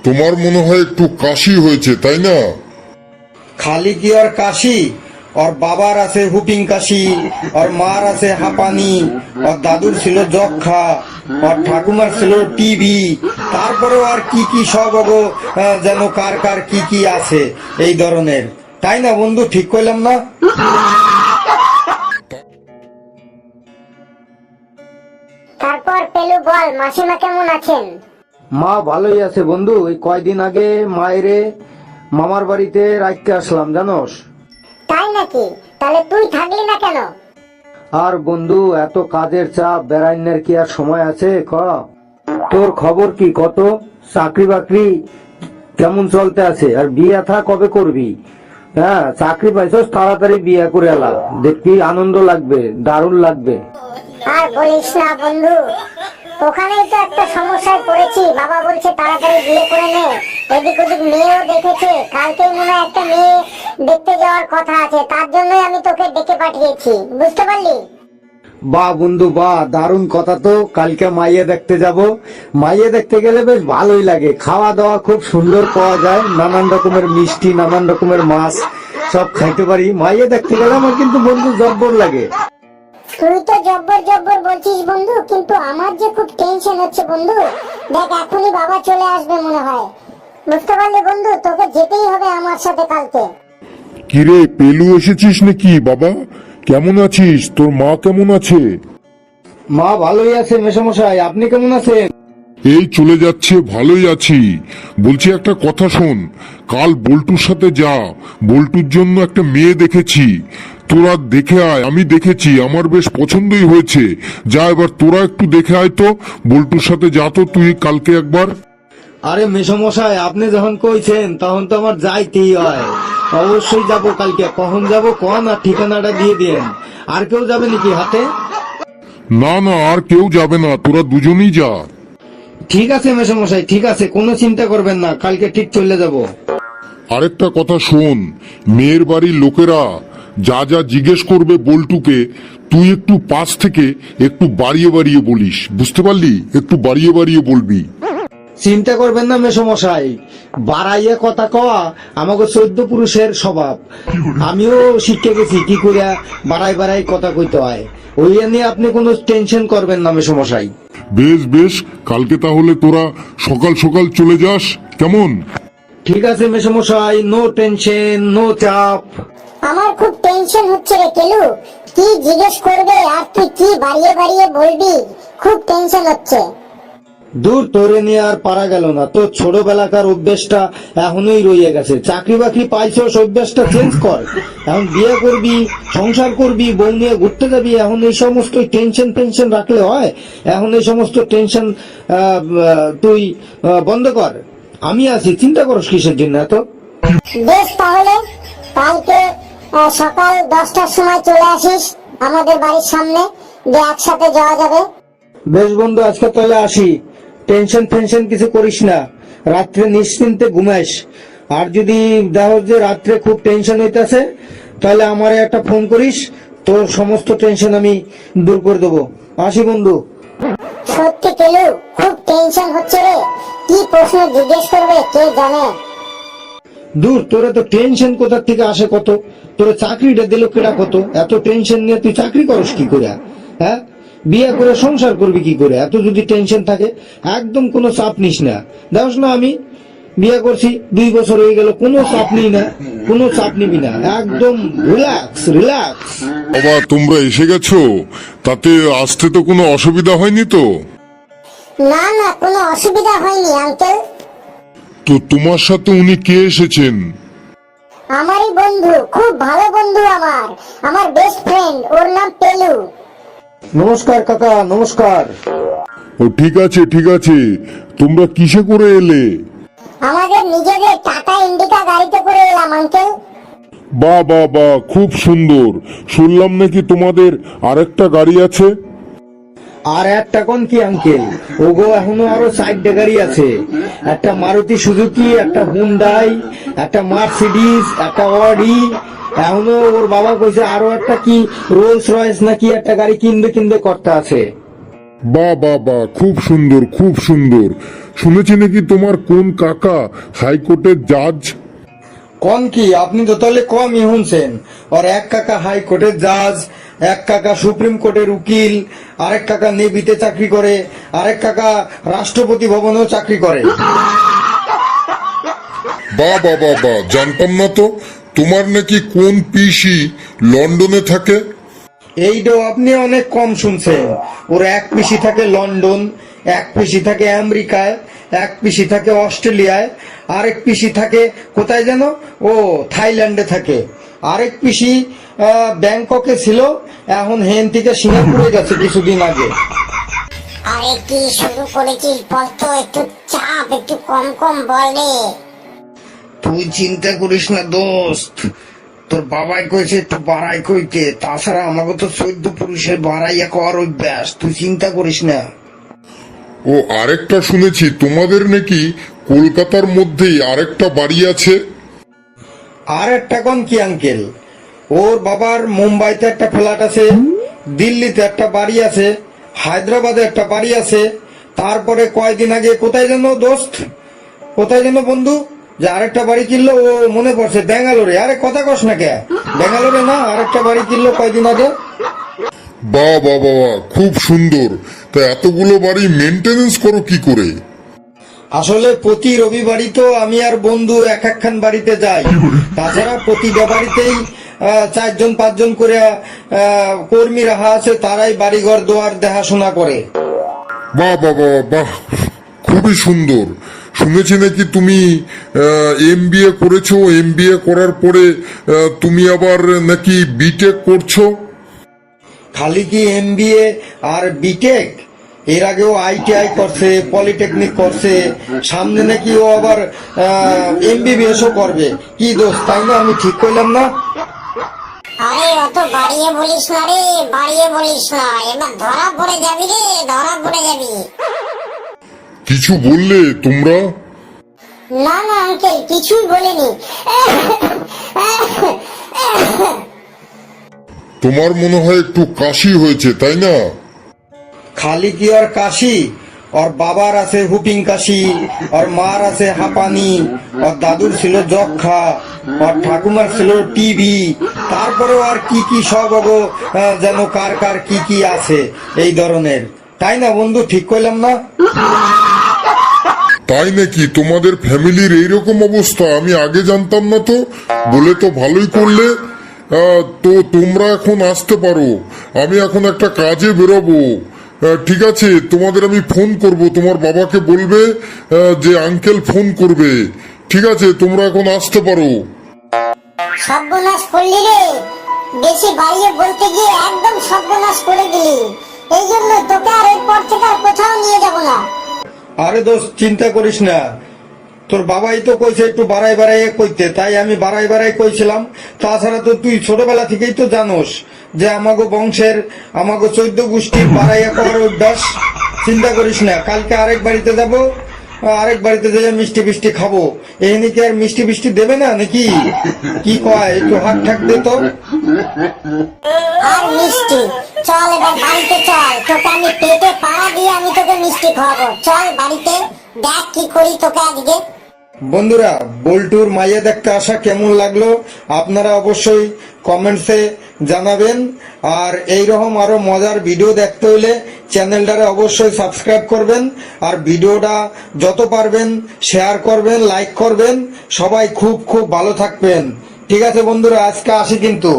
তোমার মনে হয় একটু কাশি হয়েছে, তাই না? খালি কি ওর কাশি? ওর বাবার আছে হুপিং কাশি, ওর মার আছে হাঁপানি, ওর দাদুর ছিল যক্ষা, ওর ঠাকুমার ছিল টিবি, তারপরে আর কি কি সব যেন কার কার কি কি আছে এই ধরনের। তাই না বন্ধু, ঠিক কইলাম না? তারপর পেলু বল, মাসিমা কেমন আছেন? মা ভালোই আছে বন্ধু। এই কয়দিন আগে মায়েরে মামার বাড়িতে রাখতে আসলাম জানোস। তাই নাকি? তাহলে তুই থাকলি না কেন? আর বন্ধু, এত কাজের চাপ, বেড়াইনের কি আর সময় আছে? তোর খবর কি? কত চাকরি বাকরি কেমন চলতে আছে? আর বিয়ে থা কবে করবি? হ্যাঁ, চাকরি পাইছস, তাড়াতাড়ি বিয়ে করে এলা, দেখবি আনন্দ লাগবে, দারুণ লাগবে। আর বলিস না বন্ধু, ওখানেই তো একটা সমস্যায় পড়েছি। বাবা বলছে তাড়াতাড়ি বিয়ে করে নে। এদিক ওদিক মেয়েও দেখেছে, কালকে মনে হয় একটা মেয়ে দেখতে যাওয়ার কথা আছে, তার জন্যই আমি তোকে ডেকে পাঠিয়েছি, বুঝতে পারলি? বাহ বন্ধু বাহ, দারুণ কথা তো। কালকে মাইয়ে দেখতে যাব। মাইয়ে দেখতে গেলে বেশ ভালোই লাগে, খাওয়া দাওয়া খুব সুন্দর পাওয়া যায়, নানান রকমের মিষ্টি, নানান রকমের মাছ সব খাইতে পারি। মাইয়ে দেখতে গেলে আমার কিন্তু বন্ধু জব্বর লাগে। তুই তো জব্বর জব্বর বলছিস বন্ধু, কিন্তু আমার যে খুব টেনশন হচ্ছে বন্ধু। দেখ, এখনই বাবা চলে আসবে মনে হয়, বুঝতে পারলি বন্ধু? তোকে যেতেই হবে আমার সাথে কালকে। কিরে পেলু, এসেছিস নাকি? বাবা কেমন আছিস? তোর মা কেমন আছে? মা ভালোই আছে মেশামশাই, আপনি কেমন আছেন? এই চলে যাচ্ছে, ভালোই আছি। বলছি একটা কথা শোন, কাল বল্টুর সাথে যা, বল্টুর জন্য একটা মেয়ে দেখেছি, তোরা দেখে আয়। আমি দেখেছি, আমার বেশ পছন্দই হয়েছে। যা, এবার তোরা একটু দেখে আয় তো, বল্টুর সাথে যা তো তুই কালকে একবার। আরে মেশামশাই, আপনি যখন কইছেন তখন তো আমার যাইতেই হয়। অবশ্যই যাব কালকে। কখন যাব কোন, আর ঠিকানাটা দিয়ে দেন। আর কেউ যাবে নাকি হাতে? না না, আর কেউ যাবে না, তোরা দুজনেই যা। ঠিক আছে মেশামশাই, ঠিক আছে, কোনো চিন্তা করবেন না, কালকে ঠিক চলে যাব। আরেকটা কথা শোন, মেয়ের বাড়ির লোকেরা যা যা জিজ্ঞেস করবে বল্টুকে, তুই একটু পাশ থেকে একটু বাড়িয়ে বাড়িয়ে বলিস, বুঝতে পারলি? একটু বাড়িয়ে বাড়িয়ে বলবি। চিন্তা করবেন না মেশামশাই, বাড়াইয়া কথা কওয়া আমাকে 14 পুরুষের স্বভাব। আমিও শিখে গেছি কি করে বাড়াই বাড়াই কথা কইতে হয়। ওই নিয়ে আপনি কোনো টেনশন করবেন না মেশামশাই। বেশ বেশ, কালকে তাহলে তোরা সকাল সকাল চলে যাস, কেমন? ঠিক আছে মেশামশাই, নো টেনশন, নো চাপ। আমার খুব টেনশন হচ্ছে রে কেলু, কি জিজ্ঞেস করবে আর তুই কি বাড়িয়ে বাড়িয়ে বলবি, খুব টেনশন হচ্ছে। দূর, তোরে নিয়ে আর পারা গেল না। তোর ছোটবেলাকার অভ্যেসটা এখনোই রয়ে গেছে। চাকরি বাকরি পাইছস, অভ্যেসটা চেঞ্জ কর। এখন বিয়ে করবি, সংসার করবি, বউ নিয়ে ঘুরতে যাবি, এখন এই সমস্ত টেনশন রাখলে হয়? এখন এই সমস্ত টেনশন তুই বন্ধ কর। আমি আছি, চিন্তা করস কিসের জন্য এত? বেশ, তাহলে কালকে সকাল 10টার সময় চলে আসিস আমাদের বাড়ির সামনে, যে একসাথে যাওয়া যাবে। বেশ বন্ধু, আজকে তাহলে আসি। টেনশন কিছু করিস না, রাত্রে নিশ্চিন্তে ঘুমাইস। আর যদি দেখো যে রাত্রে খুব টেনশন হইতেছে, তাহলে আমারে একটা ফোন করিস, তোর সমস্ত টেনশন আমি দূর করে দেবো। আসি বন্ধু। সত্যি কেলু, খুব টেনশন হচ্ছে রে, কি প্রশ্ন জিজ্ঞেস করবে কে জানে। দূর, তোরা তো টেনশন কোথা থেকে আসে কত? তোরা চাকরিটা দিল কেটা কত? এত টেনশন নিয়ে তুই চাকরি করস কি করে? হ্যাঁ, বিয়ে করে সংসার করবি কি করে? এত যদি টেনশন থাকে, একদম কোনো চাপ নিস না। দেখস না, আমি বিয়ে করছি 2 বছর হয়ে গেল, কোনো চাপ নিই না, কোনো চাপ নিবি না, একদম রিল্যাক্স। বাবা তোমরা এসে গেছো, তাতে আসতে তো কোনো অসুবিধা হয়নি তো? না না, কোনো অসুবিধা হয়নি আঙ্কেল। তো তোমার সাথে উনি কে এসেছেন? আমারই বন্ধু, খুব ভালো বন্ধু আমার, আমার বেস্ট ফ্রেন্ড, ওর নাম পেলু। নমস্কার কাকা, নমস্কার। ও ঠিক আছে ঠিক আছে, তোমরা কিসে করে এলে? আমাদের নিজেদের টাটা ইন্ডিকা গাড়িতে করে এলাম আঙ্কেল। বাহ বাহ বাহ, খুব সুন্দর। শুনলাম নাকি তোমাদের আরেকটা গাড়ি আছে? আর একটা কোন কি আঙ্কেল, ওগো এখনো আরো 4টা গাড়ি আছে। একটা মারুতি সুজুকি, একটা হুন্ডাই, একটা মার্সিডিজ, একটা অডি। এখনো ওর বাবা কইছে আরো একটা কি রোলস রয়েস নাকি একটা গাড়ি কিনবে করতে আছে। বাহ বাহ বাহ, খুব সুন্দর খুব সুন্দর। শুনেছি নাকি তোমার কোন কাকা হাইকোর্টের জাজ। কম কি, আপনি তো তাহলে কমই শুনছেন। আর এক কাকা হাইকোর্টের জাজ, এক কাকা সুপ্রিম কোর্টের উকিল, আরেক কাকা নেভিতে চাকরি করে, আরেক কাকা রাষ্ট্রপতি ভবনেও চাকরি করে। বাহ বাহ বাহ বাহ, জানতাম না তো। তোমার নাকি কোন পিসি লন্ডনে থাকে। এইটাও আপনি অনেক কম শুনছেন। ওর এক পিসি থাকে লন্ডন, এক পিসি থাকে আমেরিকায়, এক পিসি থাকে অস্ট্রেলিয়ায়, আরেক পিসি থাকে কোথায় যেন, ও থাইল্যান্ডে থাকে, আরেক পিসি ব্যাংককে ছিল, এখন হেন থেকে সিঙ্গাপুরে গেছে কিছুদিন আগে। আরে কি শুরু করেছিস বলতো, একটু চাপ একটু কম কম বলে। তুই চিন্তা করিস না দোস্ত, তোর বাবাই কইছে একটু বাড়াই কইতে, তাছাড়া আমাকে তো 14 পুরুষের বাড়াইয়া কর অভ্যাস, তুই চিন্তা করিস না। ও আরেকটা শুনেছি তোমাদের নাকি কলকাতার মধ্যেই আরেকটা বাড়ি আছে। আর একটা কোন কি আঙ্কেল, ওর বাবার মুম্বাইতে একটা ফ্ল্যাট আছে, দিল্লিতে একটা বাড়ি আছে, হায়দ্রাবাদে একটা বাড়ি আছে, তারপরে কয়দিন আগে কোথায় যেন দোস্ত, কোথায় যেন বন্ধু, যে আরেকটা বাড়ি কিনলো, ও মনে পড়ছে ব্যাঙ্গালোরে। আরে কথা কস না কে, ব্যাঙ্গালোরে না, আরেকটা বাড়ি কিনলো কয়দিন আগে। বাহ বাহ বাহ বাহ, খুব সুন্দর। তা এতগুলো বাড়ি মেনটেনেন্স করো কি করে? আসলে প্রতি রবিবারই তো আমি আর বন্ধু এক একখান বাড়িতে যাই, তাছাড়া প্রতিটা বাড়িতেই 4জন 5জন করে কর্মী রাখা আছে, তারাই বাড়িঘর দোয়ার দেখাশোনা করে। বাহ বাহ বাহ বাহ, খুবই সুন্দর। শুনেছি নাকি তুমি এমবিএ করেছো, এমবিএ করার পরে তুমি আবার নাকি বিটেক করছো। খালি কি এমবিএ আর বিটেক, এর আগেও আইটিআই করছে, পলিটেকনিক করছে, সামনে নাকি ও আবার এমবিবিএস ও করবে। কি দোস্ত, তাই না? আমি ঠিক কইলাম না? আরে অত বাড়িয়ে বলিস না রে, বাড়িয়ে বলিস না, এবার ধরা পড়ে যাবি রে, ধরা পড়ে যাবি। কিছু বললে তোমরা? না না আঙ্কেল, কিছুই বলিনি। তোমার মনে হয় একটু কাশি হয়েছে, তাই না? খালি কি ওর কাশি, ওর বাবার আছে হুপিং কাশি, ওর মার আছে হাঁপানি, ওর দাদুর ছিল যক্ষা, ওর ঠাকুমার ছিল টিভি, তারপরে আর কি কি সব যেন কার কার কি কি আছে এই ধরনের, তাই না বন্ধু? ঠিক কইলাম না? তাই নাকি? তোমাদের ফ্যামিলির এইরকম অবস্থা, আমি আগে জানতাম না তো। বলে তো ভালোই করলে। তো তোমরা এখন আসতে পারো, আমি এখন একটা কাজে বেরোবো। ঠিক আছে, তোমাদের আমি ফোন করব, তোমার বাবাকে বলবে যে আঙ্কেল ফোন করবে। ঠিক আছে, তোমরা এখন আসতে পারো। সর্বনাশ করলি রে, বেশি বাড়িয়ে বলতে গিয়ে একদম সর্বনাশ করে দিলি। এই জন্য তোকে আর এরপর থেকে আর কোথাও নিয়ে যাব না। আরে দোস্ত, চিন্তা করিস না, তোর বাবাই তো কইছে একটু বাড়াই বাড়াই কইতে, তাই আমি বাড়াই বাড়াই কইছিলাম। তাছাড়া তো তুই ছোটবেলা থেকেই তো জানোস যে আমাগো বংশের, আমাগো 14 গোষ্ঠীর বাড়াইয়া করার অভ্যাস। চিন্তা করিস না, কালকে আরেক বাড়িতে যাব, আরেক বাড়িতে যেয়ে মিষ্টি ফিষ্টি খাবো। এখানে কি আর মিষ্টি ফিষ্টি দেবে না নাকি? কি কয়, একটু হাত ঠাক দে তো। আর মিষ্টি, চল এবার বাড়িতে চল, তোকে আমি পেটে পাড়া দিয়ে আমি তোকে মিষ্টি খাওয়াবো। চল বাড়িতে, দেখ কি করি তোকে আজকে। বন্ধুরা, বল্টুর মাইয়া দেখতে আসা কেমন লাগলো আপনারা অবশ্যই কমেন্টসে জানাবেন। আর এইরকম আরো মজার ভিডিও দেখতে হলে চ্যানেলটারে অবশ্যই সাবস্ক্রাইব করবেন, আর ভিডিওটা যত পারবেন শেয়ার করবেন, লাইক করবেন। সবাই খুব খুব ভালো থাকবেন। ঠিক আছে বন্ধুরা, আজকে আসি কিন্তু।